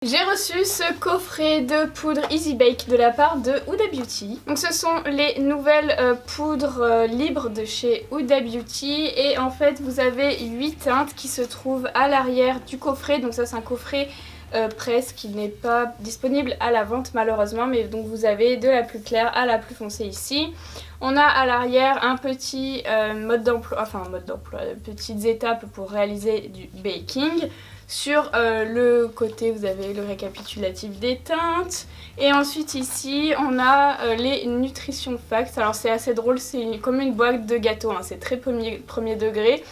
J'ai reçu ce coffret de poudre Easy Bake de la part de Huda Beauty. Donc ce sont les nouvelles poudres libres de chez Huda Beauty et en fait vous avez 8 teintes qui se trouvent à l'arrière du coffret. Donc ça c'est un coffret presse qui n'est pas disponible à la vente malheureusement, mais donc vous avez de la plus claire à la plus foncée ici. On a à l'arrière un petit mode d'emploi, petites étapes pour réaliser du baking. Sur le côté vous avez le récapitulatif des teintes et ensuite ici on a les nutrition facts. Alors c'est assez drôle, c'est comme une boîte de gâteau, hein. C'est très premier degré.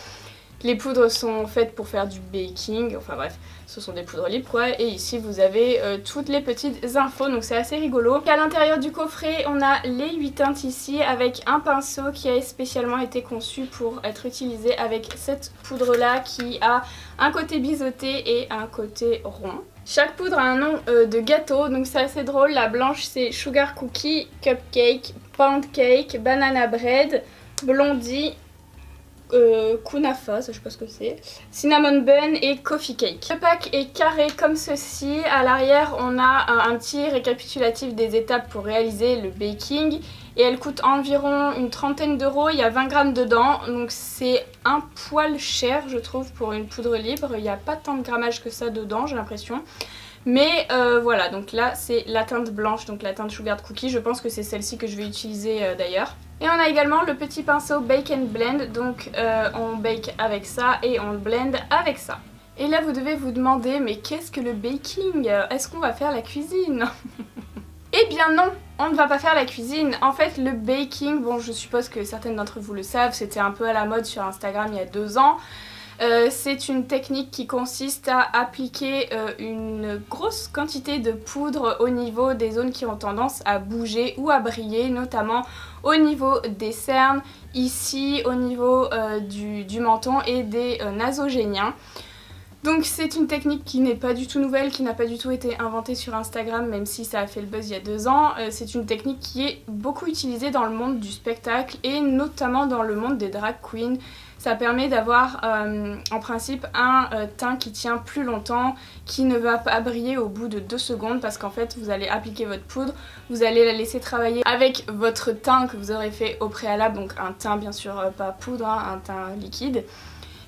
Les poudres sont faites pour faire du baking, enfin bref, ce sont des poudres libres quoi. Et ici vous avez toutes les petites infos, donc c'est assez rigolo. À l'intérieur du coffret on a les 8 teintes ici avec un pinceau qui a spécialement été conçu pour être utilisé avec cette poudre là qui a un côté biseauté et un côté rond. Chaque poudre a un nom de gâteau, donc c'est assez drôle. La blanche c'est Sugar Cookie, Cupcake, Pound Cake, Banana Bread, Blondie, Kunafa, ça je sais pas ce que c'est, Cinnamon Bun et Coffee Cake. Le pack est carré comme ceci. À l'arrière on a un petit récapitulatif des étapes pour réaliser le baking et elle coûte environ une trentaine d'euros. Il y a 20 grammes dedans, donc c'est un poil cher je trouve pour une poudre libre. Il n'y a pas tant de grammage que ça dedans j'ai l'impression. Mais voilà, donc là c'est la teinte blanche, donc la teinte Sugar Cookie, je pense que c'est celle-ci que je vais utiliser d'ailleurs. Et on a également le petit pinceau Bake and Blend, donc on bake avec ça et on le blend avec ça. Et là vous devez vous demander, mais qu'est-ce que le baking? Est-ce qu'on va faire la cuisine? Eh bien non, on ne va pas faire la cuisine. En fait le baking, bon je suppose que certaines d'entre vous le savent, c'était un peu à la mode sur Instagram il y a 2 ans. C'est une technique qui consiste à appliquer une grosse quantité de poudre au niveau des zones qui ont tendance à bouger ou à briller, notamment au niveau des cernes, ici au niveau du menton et des nasogéniens. Donc c'est une technique qui n'est pas du tout nouvelle, qui n'a pas du tout été inventée sur Instagram, même si ça a fait le buzz il y a 2 ans. C'est une technique qui est beaucoup utilisée dans le monde du spectacle et notamment dans le monde des drag queens. Ça permet d'avoir en principe un teint qui tient plus longtemps, qui ne va pas briller au bout de 2 secondes parce qu'en fait vous allez appliquer votre poudre, vous allez la laisser travailler avec votre teint que vous aurez fait au préalable, donc un teint bien sûr pas poudre, hein, un teint liquide.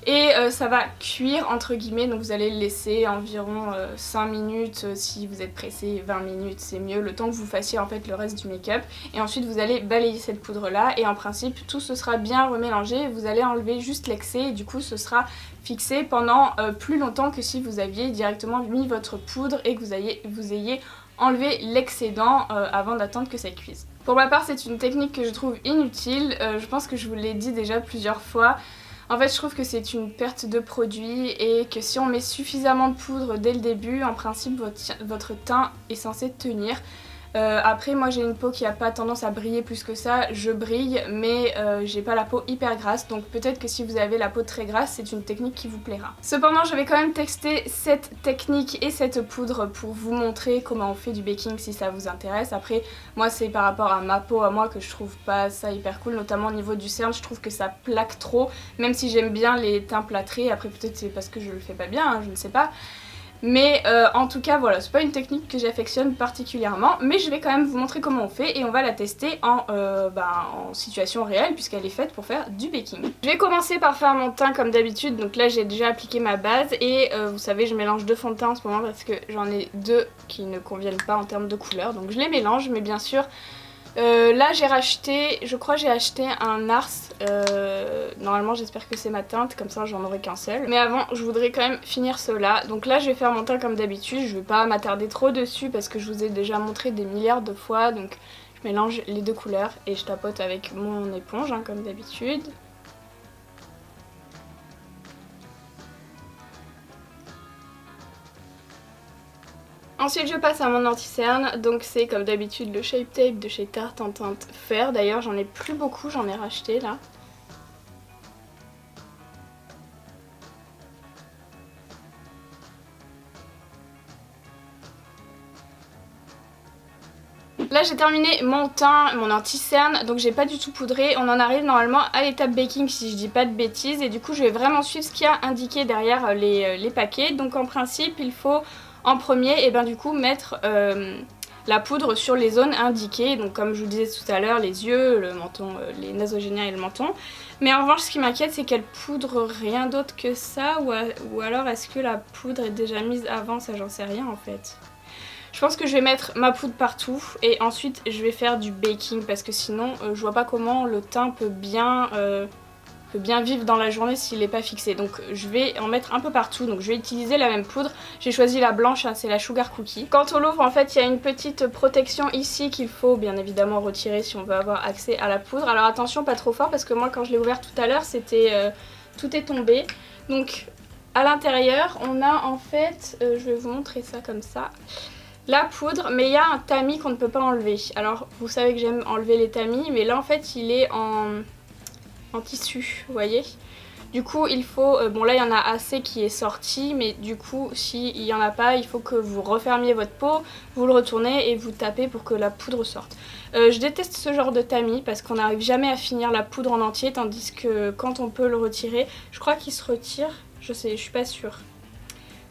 Et ça va cuire entre guillemets, donc vous allez le laisser environ 5 minutes, si vous êtes pressé 20 minutes c'est mieux, le temps que vous fassiez en fait le reste du make-up. Et ensuite vous allez balayer cette poudre là et en principe tout ce sera bien remélangé, vous allez enlever juste l'excès et du coup ce sera fixé pendant plus longtemps que si vous aviez directement mis votre poudre et que vous ayez enlevé l'excédent avant d'attendre que ça cuise. Pour ma part c'est une technique que je trouve inutile, je pense que je vous l'ai dit déjà plusieurs fois. En fait je trouve que c'est une perte de produit et que si on met suffisamment de poudre dès le début, en principe votre teint est censé tenir. Après moi j'ai une peau qui a pas tendance à briller plus que ça, je brille mais j'ai pas la peau hyper grasse, donc peut-être que si vous avez la peau très grasse c'est une technique qui vous plaira. Cependant je vais quand même tester cette technique et cette poudre pour vous montrer comment on fait du baking si ça vous intéresse. Après moi c'est par rapport à ma peau à moi que je trouve pas ça hyper cool, notamment au niveau du cerne je trouve que ça plaque trop, même si j'aime bien les teints plâtrés, après peut-être c'est parce que je le fais pas bien, hein, je ne sais pas. Mais en tout cas voilà, c'est pas une technique que j'affectionne particulièrement, mais je vais quand même vous montrer comment on fait et on va la tester en situation réelle puisqu'elle est faite pour faire du baking. Je vais commencer par faire mon teint comme d'habitude, donc là j'ai déjà appliqué ma base et vous savez je mélange 2 fonds de teint en ce moment parce que j'en ai 2 qui ne conviennent pas en termes de couleur, donc je les mélange, mais bien sûr là j'ai racheté, je crois j'ai acheté un NARS, normalement j'espère que c'est ma teinte, comme ça j'en aurai qu'un seul. Mais avant je voudrais quand même finir cela, donc là je vais faire mon teint comme d'habitude, je vais pas m'attarder trop dessus parce que je vous ai déjà montré des milliards de fois, donc je mélange les 2 couleurs et je tapote avec mon éponge hein, comme d'habitude. Ensuite je passe à mon anti-cerne, donc c'est comme d'habitude le Shape Tape de chez Tarte en teinte fer. D'ailleurs j'en ai plus beaucoup, j'en ai racheté là. Là j'ai terminé mon teint, mon anti-cerne, donc j'ai pas du tout poudré. On en arrive normalement à l'étape baking si je dis pas de bêtises. Et du coup je vais vraiment suivre ce qu'il y a indiqué derrière les paquets. Donc en principe il faut en premier et ben du coup mettre la poudre sur les zones indiquées, donc comme je vous disais tout à l'heure, les yeux, le menton, les nasogéniens et le menton. Mais en revanche ce qui m'inquiète c'est qu'elle poudre rien d'autre que ça, ou alors est-ce que la poudre est déjà mise avant, ça j'en sais rien en fait. Je pense que je vais mettre ma poudre partout et ensuite je vais faire du baking parce que sinon je vois pas comment le teint peut bien vivre dans la journée s'il n'est pas fixé. Donc je vais en mettre un peu partout, donc je vais utiliser la même poudre. J'ai choisi la blanche, hein, c'est la Sugar Cookie. Quand on l'ouvre en fait il y a une petite protection ici qu'il faut bien évidemment retirer si on veut avoir accès à la poudre. Alors attention pas trop fort parce que moi quand je l'ai ouvert tout à l'heure c'était tout est tombé. Donc à l'intérieur on a en fait, je vais vous montrer ça comme ça, la poudre, mais il y a un tamis qu'on ne peut pas enlever. Alors vous savez que j'aime enlever les tamis, mais là en fait il est en tissu, vous voyez. Du coup il faut, bon là il y en a assez qui est sorti, mais du coup s'il n'y en a pas, il faut que vous refermiez votre pot, vous le retournez et vous tapez pour que la poudre sorte. Je déteste ce genre de tamis parce qu'on n'arrive jamais à finir la poudre en entier, tandis que quand on peut le retirer, je crois qu'il se retire, je suis pas sûre.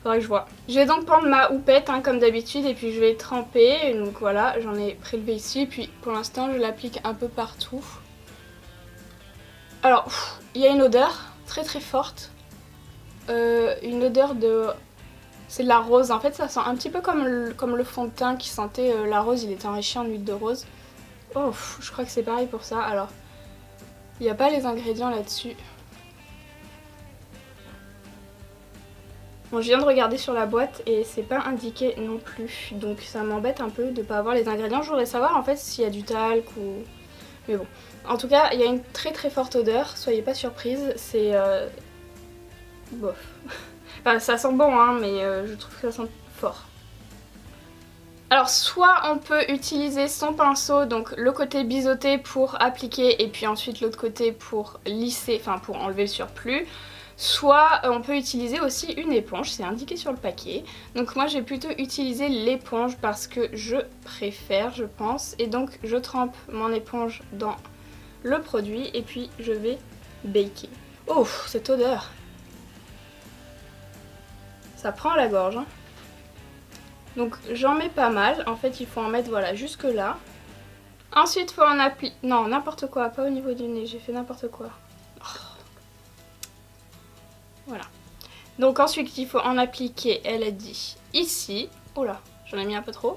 Faudrait que je vois. Je vais donc prendre ma houppette hein, comme d'habitude et puis je vais tremper. Donc voilà, j'en ai prélevé ici. Et puis pour l'instant, je l'applique un peu partout. Alors, il y a une odeur très très forte. Une odeur de... C'est de la rose. En fait, ça sent un petit peu comme le fond de teint qui sentait la rose. Il était enrichi en huile de rose. Oh, je crois que c'est pareil pour ça. Alors, il n'y a pas les ingrédients là-dessus. Bon, je viens de regarder sur la boîte et c'est pas indiqué non plus, donc ça m'embête un peu de pas avoir les ingrédients. Je voudrais savoir en fait s'il y a du talc ou... Mais bon. En tout cas, il y a une très très forte odeur, soyez pas surprise, c'est... bof. Enfin, ça sent bon hein, mais je trouve que ça sent fort. Alors soit on peut utiliser son pinceau, donc le côté biseauté pour appliquer et puis ensuite l'autre côté pour lisser, enfin pour enlever le surplus. Soit on peut utiliser aussi une éponge, c'est indiqué sur le paquet. Donc moi j'ai plutôt utilisé l'éponge parce que je préfère je pense. Et donc je trempe mon éponge dans le produit et puis je vais baker. Oh cette odeur, ça prend à la gorge hein. Donc j'en mets pas mal, en fait il faut en mettre voilà jusque là. Ensuite il faut en appliquer, non n'importe quoi, pas au niveau du nez, j'ai fait n'importe quoi. Voilà. Donc ensuite il faut en appliquer, elle a dit, ici. Oh là, j'en ai mis un peu trop.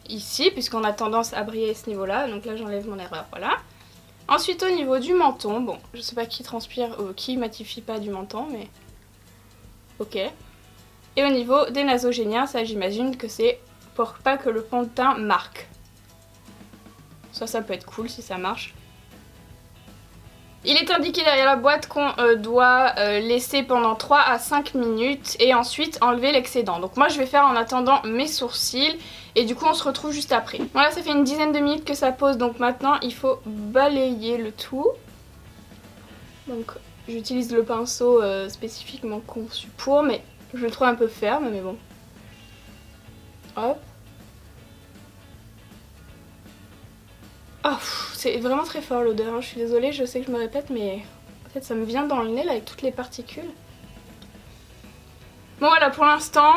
Ici, puisqu'on a tendance à briller à ce niveau-là. Donc là j'enlève mon erreur, voilà. Ensuite au niveau du menton, bon, je sais pas qui transpire, qui matifie pas du menton, mais... Ok. Et au niveau des nasogéniens, ça j'imagine que c'est pour pas que le fond de teint marque. Ça peut être cool si ça marche. Il est indiqué derrière la boîte qu'on doit laisser pendant 3 à 5 minutes et ensuite enlever l'excédent. Donc moi je vais faire en attendant mes sourcils et du coup on se retrouve juste après. Voilà, ça fait une dizaine de minutes que ça pose, donc maintenant il faut balayer le tout. Donc j'utilise le pinceau spécifiquement conçu pour, mais je le trouve un peu ferme, mais bon. Hop. Oh, c'est vraiment très fort l'odeur, hein. Je suis désolée, je sais que je me répète, mais en fait ça me vient dans le nez là avec toutes les particules. Bon voilà, pour l'instant,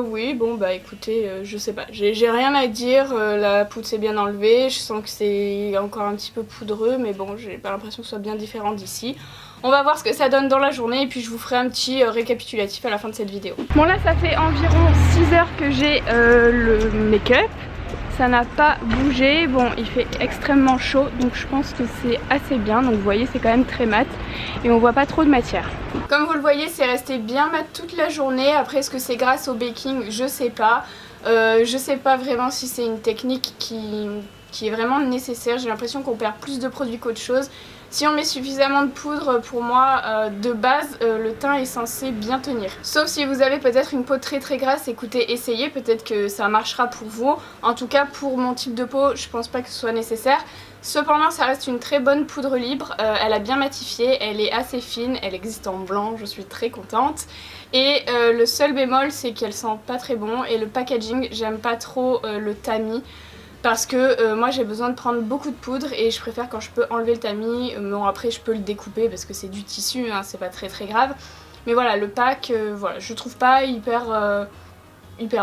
oui, bon bah écoutez, je sais pas, j'ai rien à dire, la poudre s'est bien enlevée, je sens que c'est encore un petit peu poudreux, mais bon, j'ai pas l'impression que ce soit bien différent d'ici. On va voir ce que ça donne dans la journée et puis je vous ferai un petit récapitulatif à la fin de cette vidéo. Bon là ça fait environ 6 heures que j'ai le make-up. Ça n'a pas bougé, bon il fait extrêmement chaud donc je pense que c'est assez bien, donc vous voyez c'est quand même très mat et on voit pas trop de matière. Comme vous le voyez c'est resté bien mat toute la journée, après est-ce que c'est grâce au baking, je sais pas. Je sais pas vraiment si c'est une technique qui est vraiment nécessaire, j'ai l'impression qu'on perd plus de produits qu'autre chose. Si on met suffisamment de poudre, pour moi, de base, le teint est censé bien tenir. Sauf si vous avez peut-être une peau très très grasse, écoutez, essayez, peut-être que ça marchera pour vous. En tout cas, pour mon type de peau, je pense pas que ce soit nécessaire. Cependant, ça reste une très bonne poudre libre, elle a bien matifié, elle est assez fine, elle existe en blanc, je suis très contente. Et le seul bémol, c'est qu'elle sent pas très bon, et le packaging, j'aime pas trop le tamis. Parce que moi j'ai besoin de prendre beaucoup de poudre et je préfère quand je peux enlever le tamis. Bon après je peux le découper parce que c'est du tissu, hein, c'est pas très très grave. Mais voilà, le pack, voilà, je trouve pas hyper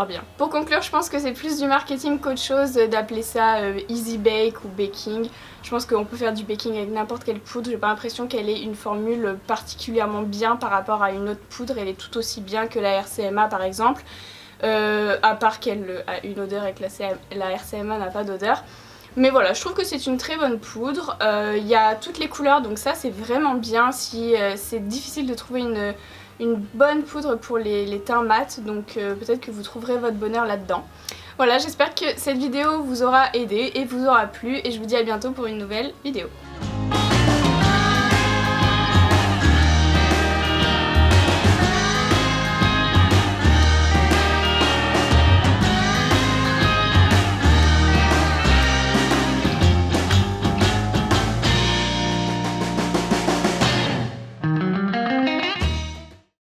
bien. Pour conclure, je pense que c'est plus du marketing qu'autre chose d'appeler ça easy bake ou baking. Je pense qu'on peut faire du baking avec n'importe quelle poudre. J'ai pas l'impression qu'elle ait une formule particulièrement bien par rapport à une autre poudre. Elle est tout aussi bien que la RCMA par exemple. À part qu'elle a une odeur et que la RCMA n'a pas d'odeur. Mais voilà, je trouve que c'est une très bonne poudre. Il y a toutes les couleurs, donc ça c'est vraiment bien si c'est difficile de trouver une bonne poudre pour les teints mat, donc peut-être que vous trouverez votre bonheur là-dedans. Voilà, j'espère que cette vidéo vous aura aidé et vous aura plu et je vous dis à bientôt pour une nouvelle vidéo.